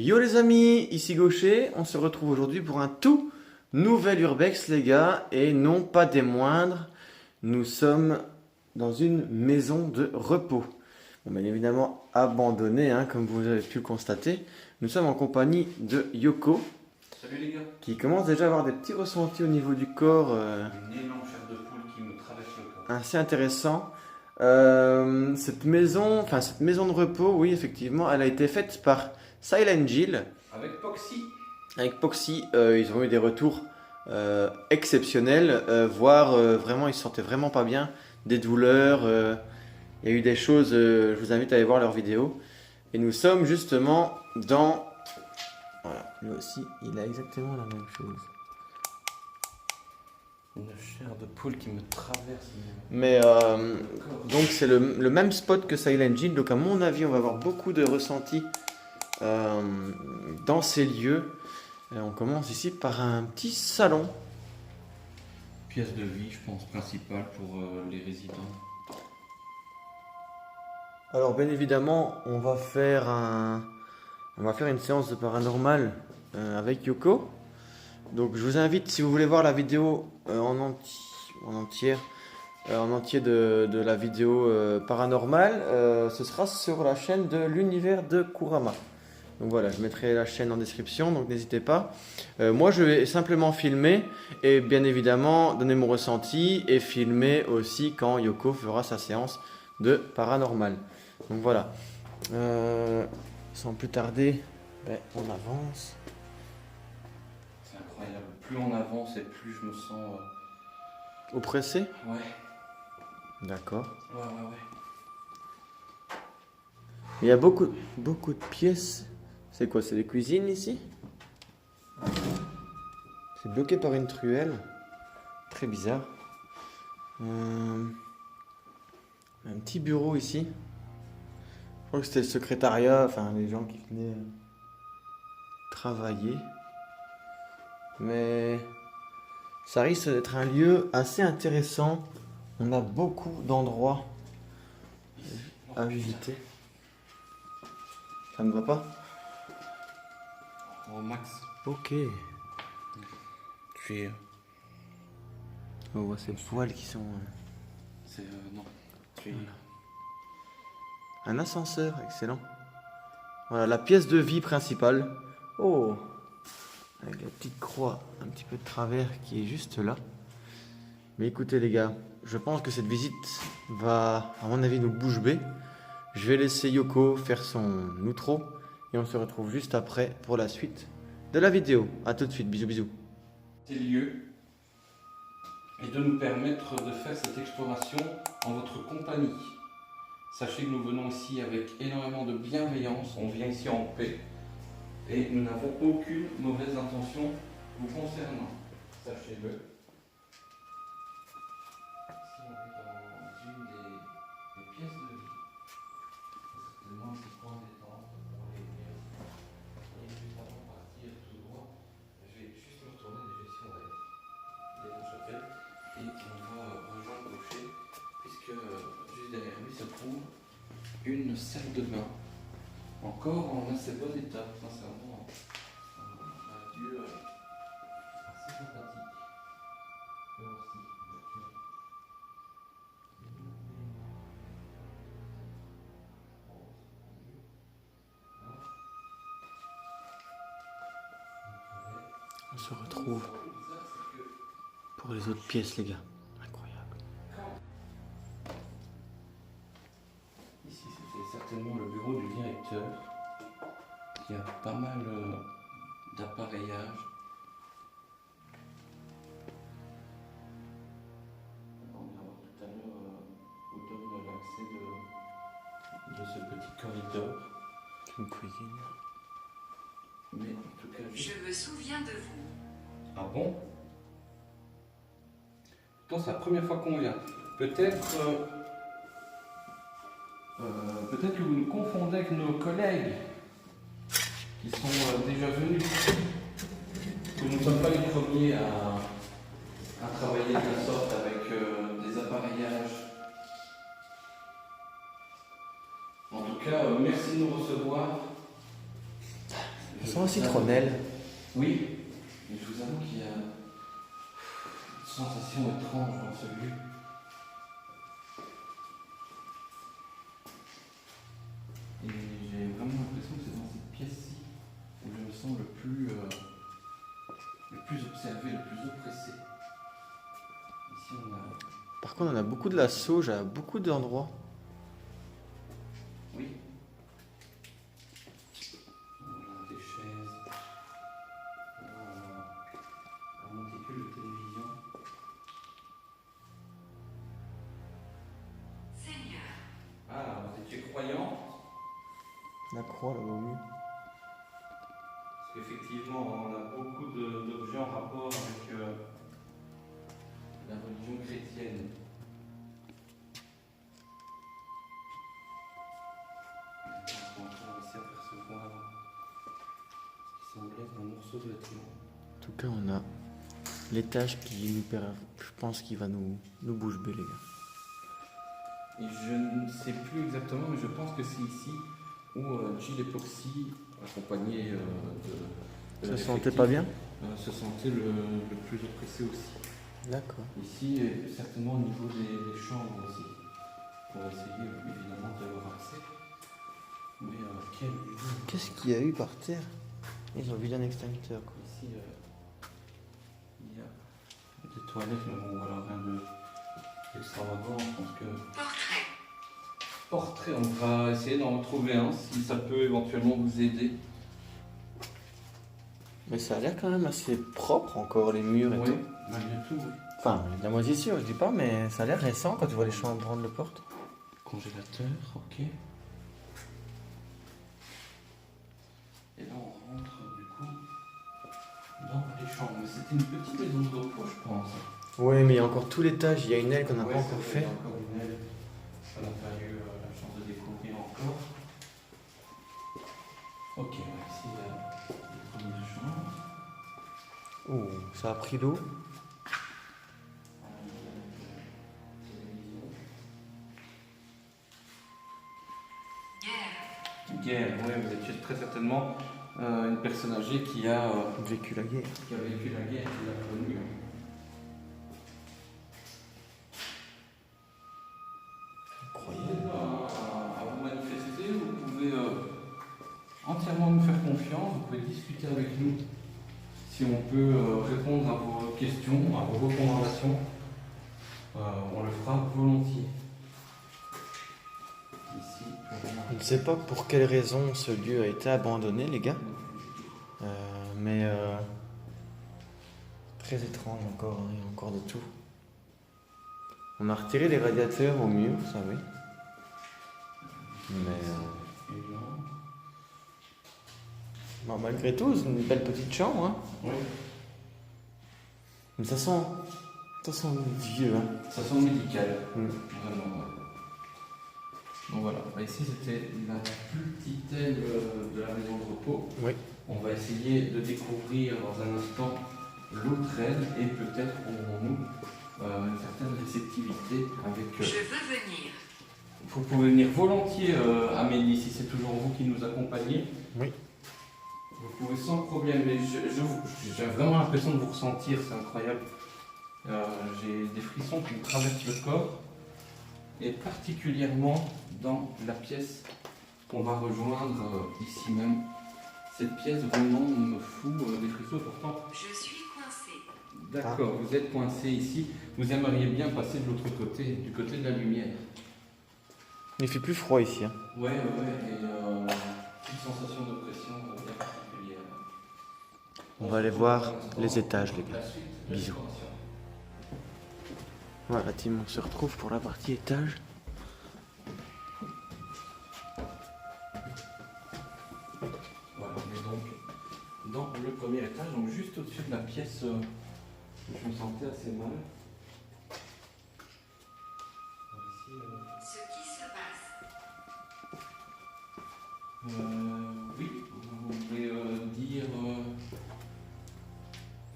Yo les amis, ici Gaucher, on se retrouve aujourd'hui pour un tout nouvel Urbex les gars, et non pas des moindres, nous sommes dans une maison de repos. Bon, bien évidemment abandonnée, hein, comme vous avez pu le constater. Nous sommes en compagnie de Yoko. Salut les gars. Qui commence déjà à avoir des petits ressentis au niveau du corps. Une énorme chair de poule qui me traverse le corps. Assez intéressant. Cette maison de repos, oui effectivement, elle a été faite par Silent Hill. Avec Poxy. Avec Poxy, ils ont eu des retours exceptionnels, voire vraiment ils se sentaient vraiment pas bien, des douleurs, il y a eu des choses, je vous invite à aller voir leurs vidéos. Et nous sommes justement dans... Voilà, lui aussi, il a exactement la même chose. Une chair de poule qui me traverse. Mais donc c'est le même spot que Silent Hill, donc à mon avis on va avoir beaucoup de ressentis dans ces lieux. Et on commence ici par un petit salon. Pièce de vie, je pense, principale pour les résidents. Alors bien évidemment on va faire une séance de paranormal avec Yoko. Donc je vous invite, si vous voulez voir la vidéo en entier de la vidéo paranormale, ce sera sur la chaîne de l'univers de Kurama. Donc voilà, je mettrai la chaîne en description, donc n'hésitez pas. Moi je vais simplement filmer et bien évidemment donner mon ressenti et filmer aussi quand Yoko fera sa séance de paranormal. Donc voilà, sans plus tarder, on avance. C'est incroyable. Plus on avance et plus je me sens... Oppressé? Ouais. D'accord. Ouais. Il y a beaucoup de pièces. C'est quoi? C'est des cuisines ici? C'est bloqué par une truelle. Très bizarre. Un petit bureau ici. Je crois que c'était le secrétariat, enfin les gens qui venaient travailler. Mais ça risque d'être un lieu assez intéressant. On a beaucoup d'endroits à visiter. Ça ne va pas? Au max. Ok. Puis... On voit ces poils qui sont... c'est... non. Puis... Un ascenseur, excellent. Voilà, la pièce de vie principale. Oh! Avec la petite croix un petit peu de travers qui est juste là. Mais écoutez les gars, je pense que cette visite va, à mon avis, nous bouche bée. Je vais laisser Yoko faire son outro et on se retrouve juste après pour la suite de la vidéo. A tout de suite, bisous bisous. Ces lieux et de nous permettre de faire cette exploration en votre compagnie. Sachez que nous venons ici avec énormément de bienveillance, on vient ici en paix et nous n'avons aucune mauvaise intention vous concernant. Sachez-le. Ici on est dans une des pièces de vie. Certainement un petit point détente pour les liens. Et juste avant de partir tout droit, je vais juste me retourner déjà si on va être des deux chapelles et on va rejoindre le gaucher puisque juste derrière lui se trouve une salle de bain encore en assez bon état, sincèrement un lieu assez sympathique mais aussi naturel. On se retrouve pour les autres pièces les gars. Incroyable. Ici, c'était certainement le bureau du directeur. Il y a pas mal d'appareillage. On va voir tout à l'heure où donne l'accès de ce petit corridor. Une cuisine. Mais en tout cas, Je me souviens de vous. ah bon? Pourtant, c'est la première fois qu'on vient. Peut-être que vous nous confondez avec nos collègues qui sont déjà venus. Que nous ne sommes pas les premiers à travailler de la sorte avec des appareillages. En tout cas, merci de nous recevoir. Ça sent la citronnelle. Oui, mais je vous avoue qu'il y a une sensation étrange dans ce lieu. Et j'ai vraiment l'impression que c'est dans cette pièce-ci où je me sens le plus observé, le plus oppressé. Ici on a... Par contre, on a beaucoup de la sauge à beaucoup d'endroits. Oui. On a des chaises. On a un monticule de télévision. Seigneur, Ah, vous étiez croyant? La croix là-bas au mur. Parce qu'effectivement, on a beaucoup d'objets en rapport avec la religion chrétienne. On va réussir à percevoir ce qui semble être un morceau de vêtement. En tout cas, on a l'étage qui nous perd. Je pense qu'il va nous bouche bée, les gars. Et je ne sais plus exactement, mais je pense que c'est ici où Gilles Epoxy, accompagné de Ça se sentait pas bien? se sentait le plus oppressé aussi. D'accord. Ici, certainement au niveau des chambres aussi, pour essayer évidemment de leur accès. Mais quel lieu! Qu'est-ce qu'il y a eu par terre? Ils ont vu un extincteur, quoi. Ici, il y a des toilettes, mais bon, voilà, rien d'extravagant. Je pense que. portrait. Portrait, on va essayer d'en retrouver un si ça peut éventuellement vous aider. Mais ça a l'air quand même assez propre encore, les murs et Oui, tout. malgré tout, oui. Enfin, il y a de la moisissure, je dis pas, mais ça a l'air récent quand tu vois les chambres de porte. Congélateur, ok. Et là, on rentre du coup dans les chambres. Mais c'était une petite maison de repos, je pense. Oui, mais il y a encore tout l'étage, il y a une aile qu'on n'a Ouais, pas c'est encore vrai, fait. il y a encore une aile. On n'a pas eu la chance de découvrir encore. Ok, ouais, ici, il y a les premières chambres. Oh, ça a pris l'eau. Guerre. Guerre, oui, vous étiez très certainement une personne âgée qui a Vécu la guerre. vécu la guerre, qui l'a connue. Incroyable. À vous manifester, vous pouvez entièrement nous faire confiance, vous pouvez discuter avec nous si on peut répondre à vos questions, à vos recommandations. On le fera volontiers. Ici, Je ne sais pas pour quelle raison ce lieu a été abandonné, les gars. Mais très étrange encore, hein, il y a encore de tout. On a retiré les radiateurs au mur, ça oui. Mais bon, malgré tout, c'est une belle petite chambre. Hein. oui. Mais ça sent vieux. Hein. Ça sent médical. Mm. Vraiment, ouais. Donc voilà, bah, ici c'était la plus petite aile de la maison de repos. Oui. On va essayer de découvrir dans un instant l'autre aile et peut-être aurons-nous une certaine réceptivité avec. Je veux venir. Vous pouvez venir volontiers, Amélie, si c'est toujours vous qui nous accompagnez. Oui. Vous pouvez sans problème, mais j'ai vraiment l'impression de vous ressentir, c'est incroyable. J'ai des frissons qui me traversent le corps, et particulièrement dans la pièce qu'on va rejoindre ici même. Cette pièce vraiment me fout des frissons, pourtant. Je suis coincé. D'accord, vous êtes coincé ici, vous aimeriez bien passer de l'autre côté, du côté de la lumière. Il fait plus froid ici. Hein. Ouais, et une sensation d'oppression bien particulière. On va aller voir les étages, les gars. La suite de Bisous. l'exploration. Voilà, Tim, on se retrouve pour la partie étage. Voilà, on est donc dans le premier étage, donc juste au-dessus de la pièce où je me sentais assez mal. Ici, Ce qui se passe. oui, vous voulez dire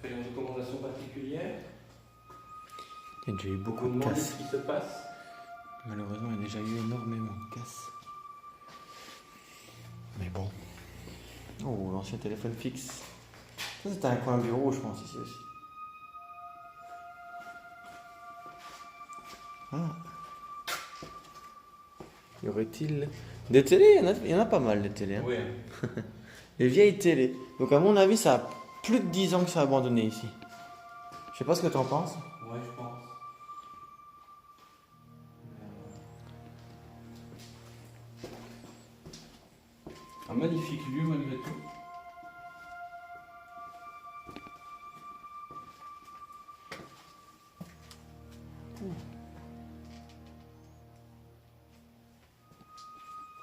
faire une recommandation particulière? Il y a déjà eu Vous beaucoup de demandez casses. ce qui se passe? Malheureusement, il y a déjà eu énormément de casses. Mais bon, Oh, l'ancien téléphone fixe. Ça, c'était un coin bureau, je pense, ici aussi. Ah. Y aurait-il des télés? Il y en a pas mal, des télés. Hein. Oui. Les vieilles télés. Donc, à mon avis, ça a plus de 10 ans que ça a abandonné ici. Je sais pas ce que t'en penses. Ouais, je pense. Un magnifique lieu malgré tout.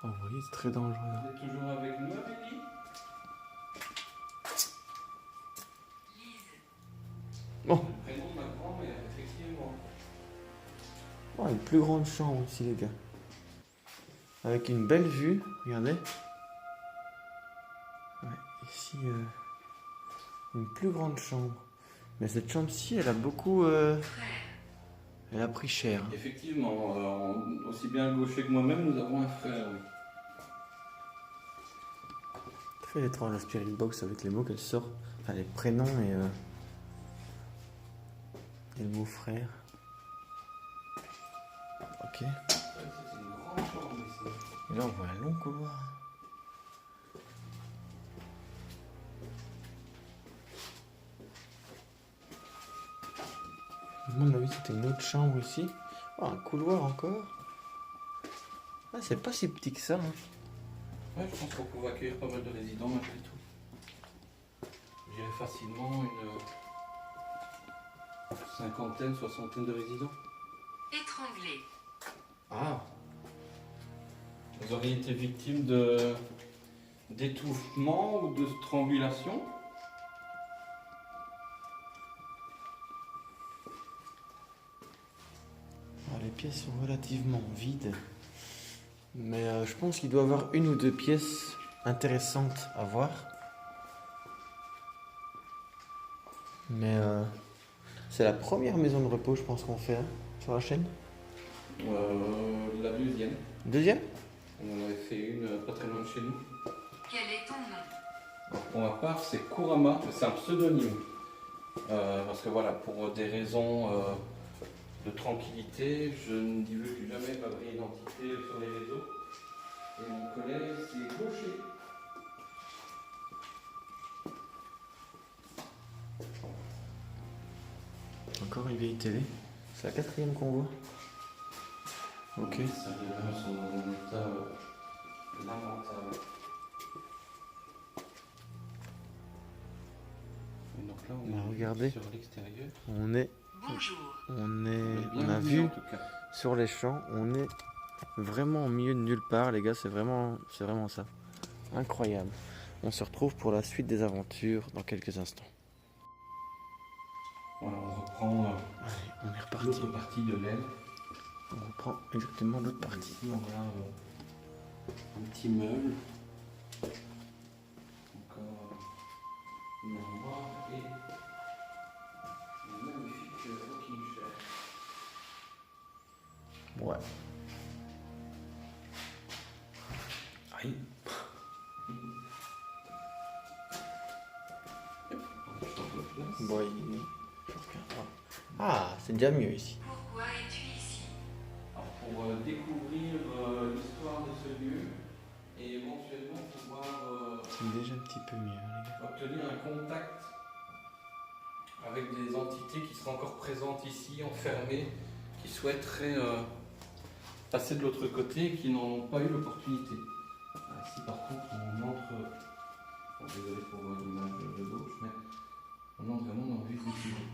Oh, vous voyez, c'est très dangereux. Là. Vous êtes toujours avec nous, Amélie? Lise. Oh, Le prénom de ma grand-mère, effectivement. oh, une plus grande chambre ici, les gars. Avec une belle vue, regardez. Ouais, ici, une plus grande chambre. Mais cette chambre-ci, elle a beaucoup... elle a pris cher. Effectivement, aussi bien Gaucher que moi-même, nous avons un frère. Oui. Très étrange la Spirit Box avec les mots qu'elle sort. Enfin, les prénoms et le mot frère. Ok. Ouais, c'est une grande chambre ici. Et là, on voit un long couloir. À mon avis, c'était une autre chambre ici. Oh, un couloir encore. Ah, c'est pas si petit que ça. Hein. Ouais, je pense qu'on pouvait accueillir pas mal de résidents malgré tout. Je dirais facilement une cinquantaine, soixantaine de résidents. Étranglé. Ah. Vous auriez été victime d'étouffement ou de strangulation? Ah, les pièces sont relativement vides. Mais je pense qu'il doit y avoir une ou deux pièces intéressantes à voir. Mais c'est la première maison de repos, je pense, qu'on fait hein, sur la chaîne. La deuxième. Deuxième? On en avait fait une pas très loin de chez nous. Quel est ton nom? Alors, pour ma part, c'est Kurama, c'est un pseudonyme. Parce que voilà, pour des raisons de tranquillité, je ne divulgue jamais ma vraie identité sur les réseaux. Et mon collègue, c'est Gaucher. Encore une vieille télé. C'est la quatrième qu'on voit. Ok. Ça là sont dans un état lamentable. Et donc là, on Bah, est regardez. sur l'extérieur. Bonjour. On a vu en tout cas. sur les champs, on est vraiment au milieu de nulle part, les gars, c'est vraiment ça. Incroyable. On se retrouve pour la suite des aventures dans quelques instants. Voilà, on reprend Allez, on est reparti. l'autre partie de l'aile. On reprend exactement l'autre partie. Ici, on a un petit meuble. Encore une armoire et une magnifique rocking chair. Ouais. Aïe. Bon, ah, c'est déjà mieux ici. Pourquoi es-tu ici? Alors, pour découvrir l'histoire de ce lieu et éventuellement pouvoir C'est déjà un petit peu mieux, les gars. obtenir un contact avec des entités qui seraient encore présentes ici, enfermées, qui souhaiteraient passer de l'autre côté et qui n'en ont pas eu l'opportunité. Ici par contre on entre, bon, désolé pour l'image de gauche, mais on entre vraiment dans le vif du sujet.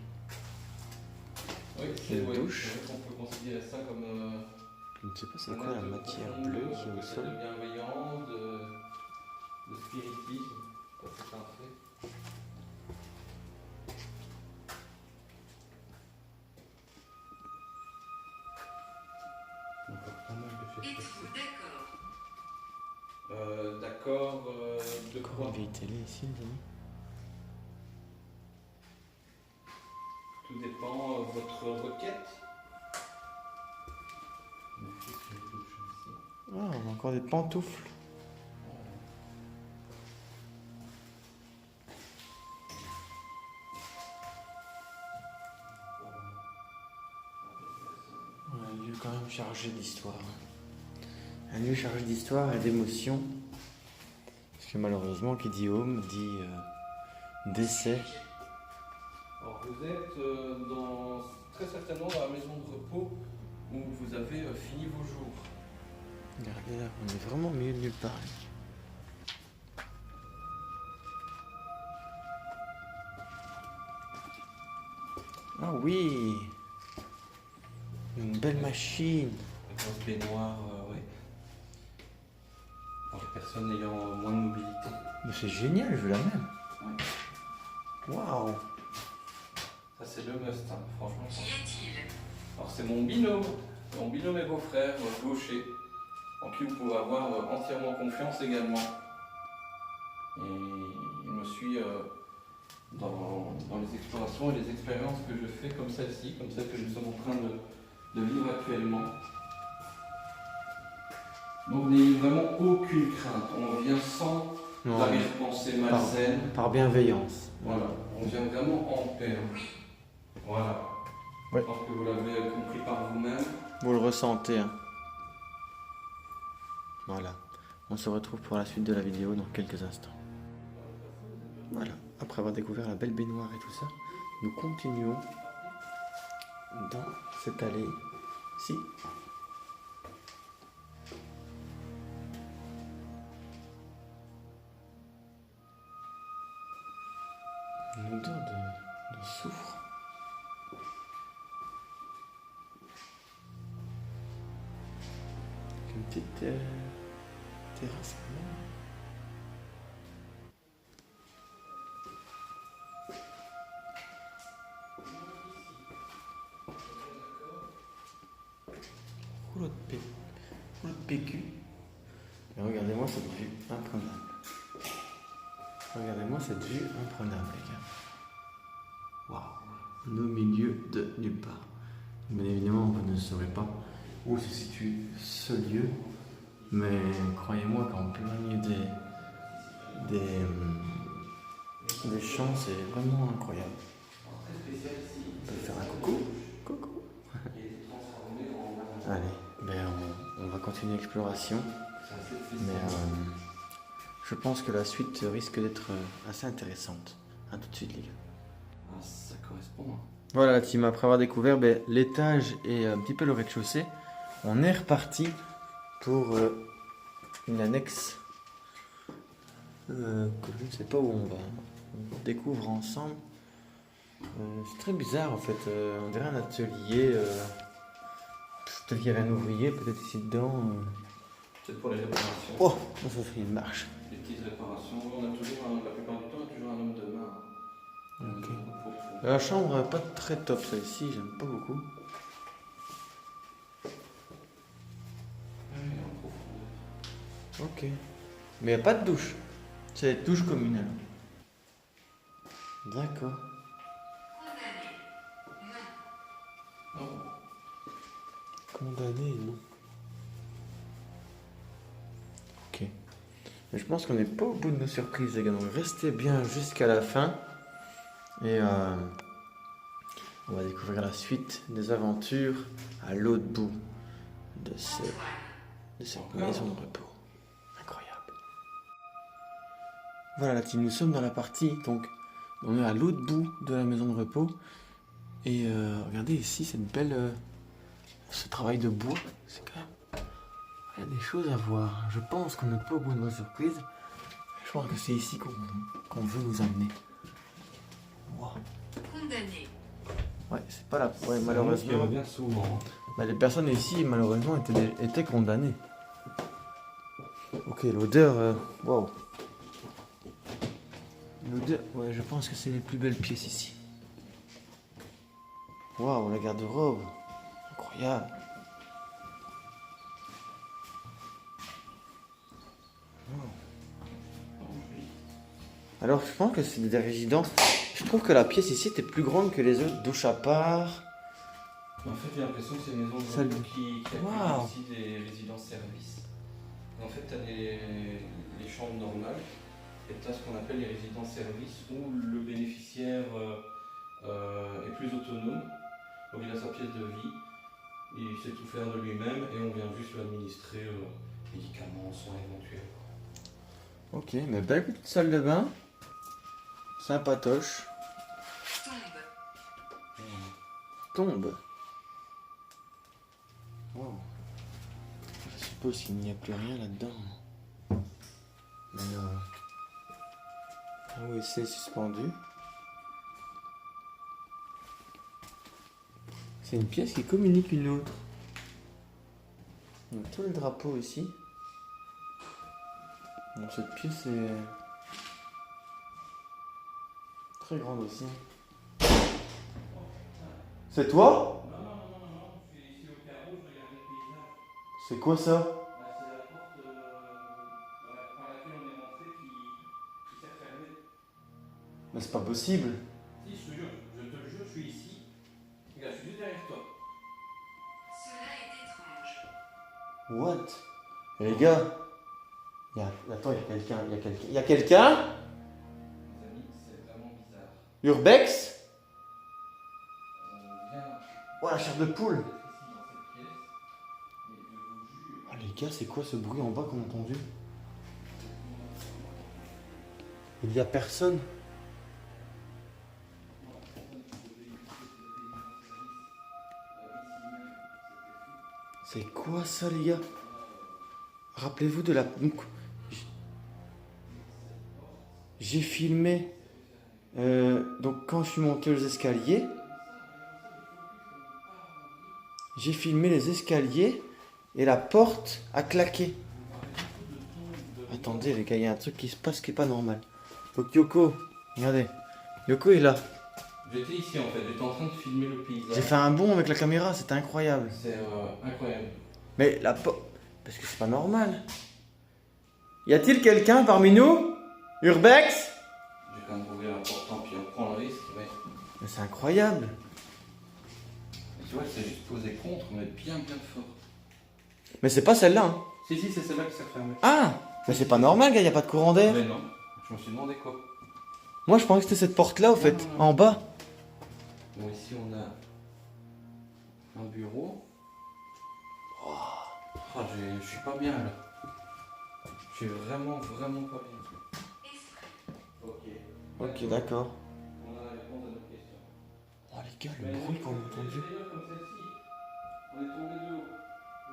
Oui, c'est Une douche. vrai qu'on peut considérer ça comme Je ne sais pas c'est un quoi la acte matière profond bleue qui est au peut-être sol. de bienveillance, de spiritisme, ça c'est un fait. Encore pas mal de choses. Êtes-vous d'accord? D'accord, de Encore quoi? une vieille télé ici, les amis. Tout dépend de votre requête. Ah, on a encore des pantoufles. lieu quand même chargé d'histoire. Un lieu chargé d'histoire et d'émotion. Parce que malheureusement, qui dit home dit décès. Alors vous êtes très certainement dans la maison de repos où vous avez fini vos jours. Regardez là, on est vraiment au milieu de nulle part. Ah oui, une belle machine. Une grosse baignoire, oui. Pour les personnes ayant moins de mobilité. Mais c'est génial, je veux la même. Ouais. Waouh. Ça c'est le must, hein, franchement. Qui est-il? Alors c'est mon binôme et beau-frère gaucher, en qui vous pouvez avoir entièrement confiance également. Et il me suit dans les explorations et les expériences que je fais comme celle-ci, comme celle que nous sommes en train de vivre actuellement. Donc n'ayez vraiment aucune crainte, on vient sans Non, arrière-pensée malsaine. par bienveillance. Voilà, on vient vraiment en paix. Voilà. Ouais. Je pense que vous l'avez compris par vous-même. Vous le ressentez. Hein. Voilà. On se retrouve pour la suite de la vidéo dans quelques instants. Voilà. Après avoir découvert la belle baignoire et tout ça, nous continuons dans cette allée-ci. Une odeur de soufre. Une petite terrasse. Rouleau de PQ. Et regardez-moi cette vue imprenable. Regardez-moi cette vue imprenable, les gars. Waouh. On est au milieu de nulle part. Bien évidemment, vous ne saurez pas où se situe ce lieu. Mais croyez-moi qu'en plein milieu des champs, c'est vraiment incroyable. On peut faire un coucou. Coucou. Allez, ben on va continuer l'exploration. Mais je pense que la suite risque d'être assez intéressante. A tout de suite, les gars. Ah, ça correspond. Hein. Voilà la team, après avoir découvert l'étage et un petit peu le rez-de-chaussée, on est reparti pour une annexe que je ne sais pas où on va. On découvre ensemble. C'est très bizarre en fait, on dirait un atelier. Peut-être qu'il y avait un ouvrier, peut-être ici dedans. Peut-être pour les réparations. Oh, ça fait une marche. Les petites réparations. On a toujours, la plupart du temps, on a toujours un homme de main. Ok. La chambre pas très top celle-ci, j'aime pas beaucoup. Ok. Mais il n'y a pas de douche. C'est une douche communale. D'accord. Condamné. Non. Non. Condamné, non. Ok. Mais je pense qu'on n'est pas au bout de nos surprises, les gars. Donc restez bien jusqu'à la fin. Et on va découvrir la suite des aventures à l'autre bout de cette maison de repos. Incroyable. Voilà la team, nous sommes dans la partie, donc on est à l'autre bout de la maison de repos. Et regardez ici cette belle... ce travail de bois, c'est quand même... Il y a des choses à voir. Je pense qu'on n'est pas au bout de nos surprises. Je pense que c'est ici qu'on veut nous amener. Wow. Condamné. Ouais, c'est pas la... Ouais, malheureusement... Il revient souvent. Bah, les personnes ici, malheureusement, étaient condamnées. Ok, l'odeur... Waouh. L'odeur... Ouais, je pense que c'est les plus belles pièces ici. Waouh, la garde-robe. Incroyable. Alors, je pense que c'est des résidences. Je trouve que la pièce ici était plus grande que les autres. Douche à part. En fait, j'ai l'impression que c'est une maison de Salle- repos qui accueille Waouh. aussi des résidences-services. En fait, tu as les chambres normales et tu as ce qu'on appelle les résidences-services où le bénéficiaire est plus autonome. Donc, il a sa pièce de vie. il sait tout faire de lui-même et on vient juste lui administrer médicaments, soins éventuels. Ok, mais belle petite salle de bain. Sympatoche. Tombe. Wow. Je suppose qu'il n'y a plus rien là-dedans. Alors. Ah oui, c'est suspendu. C'est une pièce qui communique une autre. On a tout le drapeau ici. Donc cette pièce est très grande aussi. C'est toi? Non, je suis ici au carreau, je regarde les paysages. C'est quoi ça? Bah, c'est la porte par laquelle on est rentré qui s'est fermée. Mais c'est pas possible. Si, je te jure, je suis ici. Regarde, je suis juste derrière toi. Cela est étrange. What? Et les gars, attends, il y a quelqu'un, il y a quelqu'un? Mes amis, c'est vraiment bizarre. Urbex? On vient Oh, la chair de poule. d'être ici dans cette pièce, mais je vous jure. Oh les gars, c'est quoi ce bruit en bas qu'on a entendu? Il y a personne. C'est quoi ça les gars? Rappelez-vous de la... J'ai filmé... donc quand je suis monté aux escaliers... J'ai filmé les escaliers et la porte a claqué. Attendez les gars, il y a un truc qui se passe qui est pas normal. Donc Yoko, regardez. Yoko est là. J'étais ici en fait, j'étais en train de filmer le paysage. J'ai fait un bond avec la caméra, c'était incroyable. C'est incroyable. Mais la porte... Parce que c'est pas normal. Y a-t-il quelqu'un parmi nous? Urbex? J'ai quand même ouvert la porte, tant pis, on prend le risque, Mais c'est incroyable. tu vois, c'est juste posé contre, mais bien fort. Mais c'est pas celle-là. Hein. Si, c'est celle-là qui s'est fermée. Ah! Mais c'est pas normal, gars, y a pas de courant d'air. Mais non, je me suis demandé quoi. Moi je pensais que c'était cette porte-là, au fait, Non. en bas. Bon, ici on a un bureau. Oh, je suis pas bien là. Je suis vraiment pas bien. Ok. Ok, d'accord. On a la réponse à nos questions. Oh les gars, le bruit qu'on a entendu. Comme celle-ci. On est tombé de haut.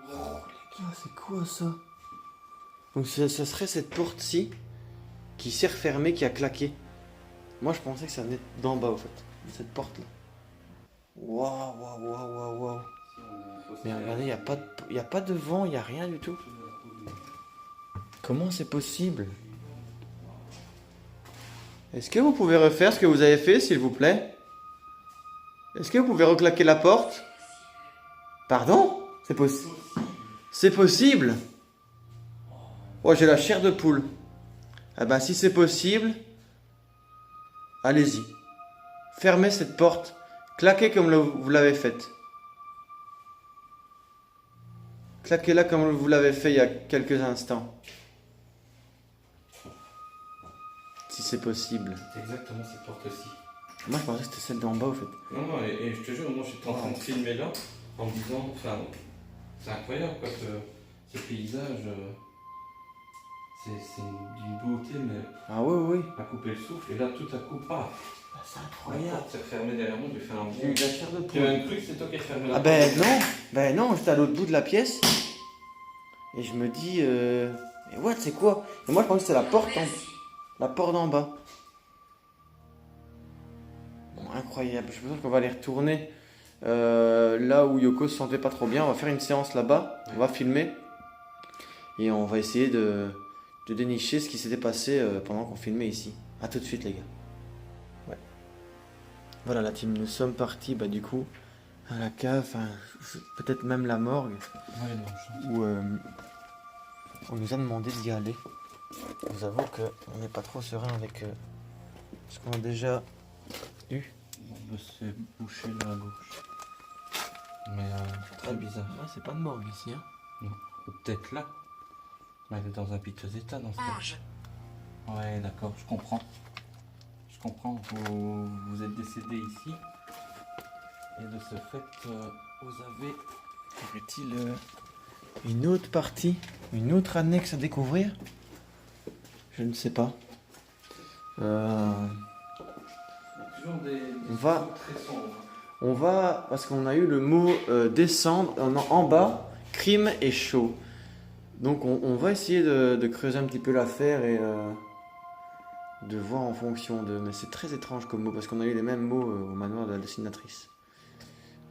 Nous avons- Oh les gars, c'est quoi ça? Donc ça serait cette porte-ci qui s'est refermée, qui a claqué. Moi je pensais que ça venait d'en bas, au fait. De cette porte-là. Waouh. Ici, on est Mais regardez, y a pas de vent, y a rien du tout. Comment c'est possible? Est-ce que vous pouvez refaire ce que vous avez fait, s'il vous plaît? Est-ce que vous pouvez reclaquer la porte? Pardon? C'est possible. C'est possible? Oh, j'ai la chair de poule. Ah ben, si c'est possible, allez-y. Fermez cette porte. Claquez comme vous l'avez faite. Claquez-la comme vous l'avez fait il y a quelques instants. Si c'est possible. C'est exactement cette porte-ci. Moi, je pensais que c'était celle d'en bas, au fait. Non, et je te jure, moi j'étais en train de filmer là, en me disant, enfin, c'est incroyable quoi, ce paysage. C'est d'une beauté, mais Ah oui. à couper le souffle, et là tout à coup, paf, C'est la incroyable. porte s'est refermée derrière moi, j'ai fait un J'ai eu bond. de la chair de Tu poule. as même cru que c'est toi qui as fermé la Ah porte. ben non, j'étais à l'autre bout de la pièce. Et je me dis, et what, c'est quoi? Et moi, je pensais que c'était la porte d'en bas. Bon, incroyable. Je pense qu'on va aller retourner là où Yoko se sentait pas trop bien. On va faire une séance là-bas. On va filmer. Et on va essayer de dénicher ce qui s'était passé pendant qu'on filmait ici. A tout de suite, les gars. Ouais. Voilà la team, nous sommes partis du coup à la cave, peut-être même la morgue, Ouais, non, je- où on nous a demandé d'y aller. Je vous avoue qu'on n'est pas trop serein avec ce qu'on a déjà eu. On s'est bouché dans la bouche. Mais très bizarre. Ah, c'est pas de morgue ici, hein. Ou peut-être là. Mais elle est dans un piteux état dans ce cas. Ange. Ouais, d'accord, je comprends. Je comprends, vous êtes décédé ici. Et de ce fait, vous avez Y aurait-il une autre partie, une autre annexe à découvrir? Je ne sais pas. Toujours des On va- sons très sombres. On va, parce qu'on a eu le mot descendre en bas, crime et chaud. Donc on va essayer de creuser un petit peu l'affaire et de voir en fonction de... Mais c'est très étrange comme mot, parce qu'on a eu les mêmes mots au manoir de la dessinatrice.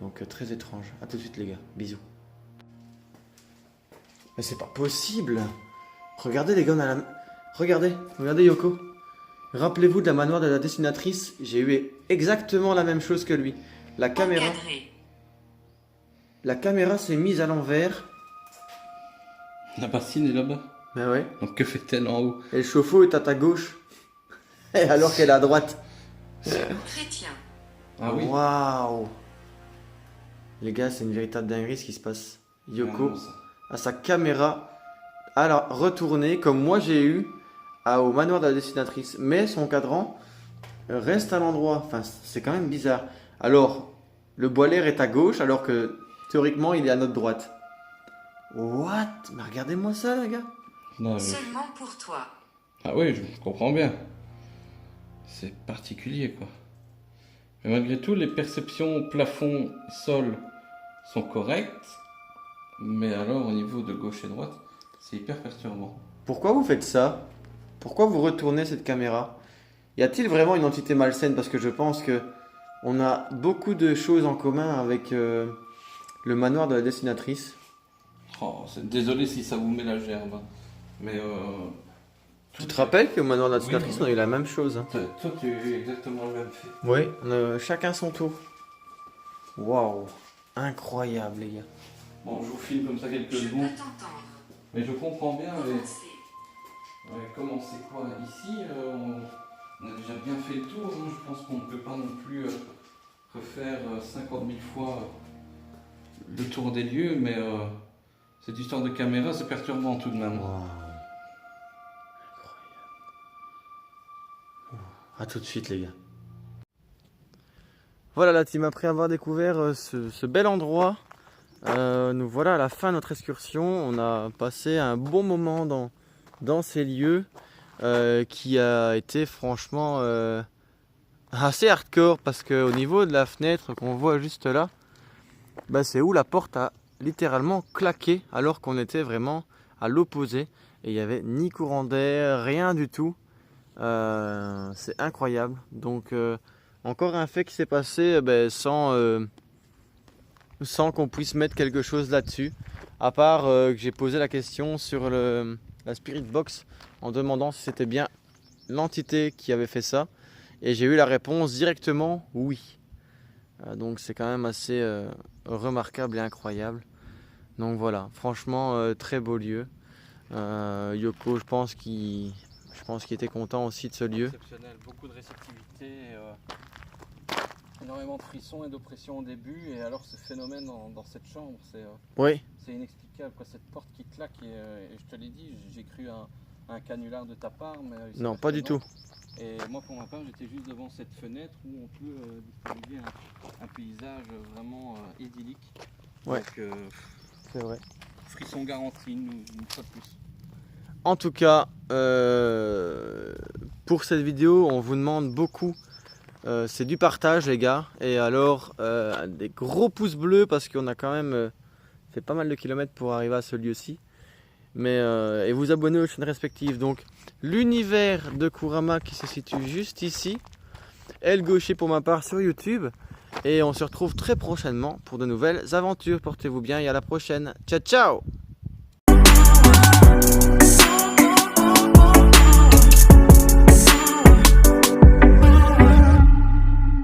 Donc très étrange. A tout de suite les gars, bisous. Mais c'est pas possible. Regardez les gars, on a la... Regardez Yoko. Rappelez-vous de la manoir de la dessinatrice, j'ai eu exactement la même chose que lui. La caméra s'est mise à l'envers. La bassine est là-bas. Mais ouais. Donc que fait-elle en haut? Et le chauffe-eau est à ta gauche. Et alors qu'elle est à droite. Chrétien. Ah oui. Waouh. Les gars, c'est une véritable dinguerie ce qui se passe. Yoko Ah non, ça. a sa caméra à la retournée comme moi j'ai eu au manoir de la dessinatrice. Mais son cadran reste à l'endroit. Enfin, c'est quand même bizarre. Alors, le boiler est à gauche alors que théoriquement il est à notre droite. What? Mais regardez-moi ça les gars. Non, mais- Seulement pour toi. Ah oui, je comprends bien. C'est particulier, quoi. Mais malgré tout, les perceptions plafond, sol sont correctes. Mais alors, au niveau de gauche et droite, c'est hyper perturbant. Pourquoi vous faites ça? Pourquoi vous retournez cette caméra? Y a-t-il vraiment une entité malsaine? Parce que je pense que on a beaucoup de choses en commun avec le manoir de la dessinatrice. Oh, désolé si ça vous met la gerbe. Hein. Mais Tu te rappelles qu'au manoir de la Oui, dessinatrice, oui. on a eu la même chose, hein. Toi, tu as eu exactement le même fait. Oui, chacun son tour. Waouh, incroyable les gars. Bon, je vous filme comme ça quelques Je secondes. peux t'entendre. Mais je comprends bien. Mais... Commencer. Ouais, comment c'est quoi ici on a déjà bien fait le tour. Hein. Je pense qu'on ne peut pas non plus refaire 50 000 fois le tour des lieux. Mais cette histoire de caméra, c'est perturbant tout de même. Waouh. A tout de suite les gars. Voilà la team, après avoir découvert ce bel endroit, nous voilà à la fin de notre excursion. On a passé un bon moment dans ces lieux qui a été franchement assez hardcore parce qu'au niveau de la fenêtre qu'on voit juste là, bah, c'est où la porte a littéralement claqué alors qu'on était vraiment à l'opposé et il n'y avait ni courant d'air, rien du tout. C'est incroyable. Donc encore un fait qui s'est passé sans qu'on puisse mettre quelque chose là-dessus. À part que j'ai posé la question sur la Spirit Box en demandant si c'était bien l'entité qui avait fait ça. Et j'ai eu la réponse directement oui. Donc c'est quand même assez remarquable et incroyable. Donc voilà, franchement très beau lieu. Yoko, je pense qu'il était content aussi de ce lieu. Exceptionnel, beaucoup de réceptivité, énormément de frissons et d'oppression au début. Et alors ce phénomène dans cette chambre, Oui, c'est inexplicable. Quoi. Cette porte qui claque, et je te l'ai dit, j'ai cru un canular de ta part. Mais il non, s'avère pas que du tout. Et moi, pour ma part, j'étais juste devant cette fenêtre où on peut distribuer un paysage vraiment idyllique. Ouais. Donc, C'est vrai. frisson garanti, une fois de plus. En tout cas, pour cette vidéo, on vous demande beaucoup. C'est du partage, les gars. Et alors, des gros pouces bleus parce qu'on a quand même fait pas mal de kilomètres pour arriver à ce lieu-ci. Mais et vous abonner aux chaînes respectives. Donc, l'univers de Kurama qui se situe juste ici. Elle gaucher pour ma part sur YouTube. Et on se retrouve très prochainement pour de nouvelles aventures. Portez-vous bien et à la prochaine. Ciao, ciao!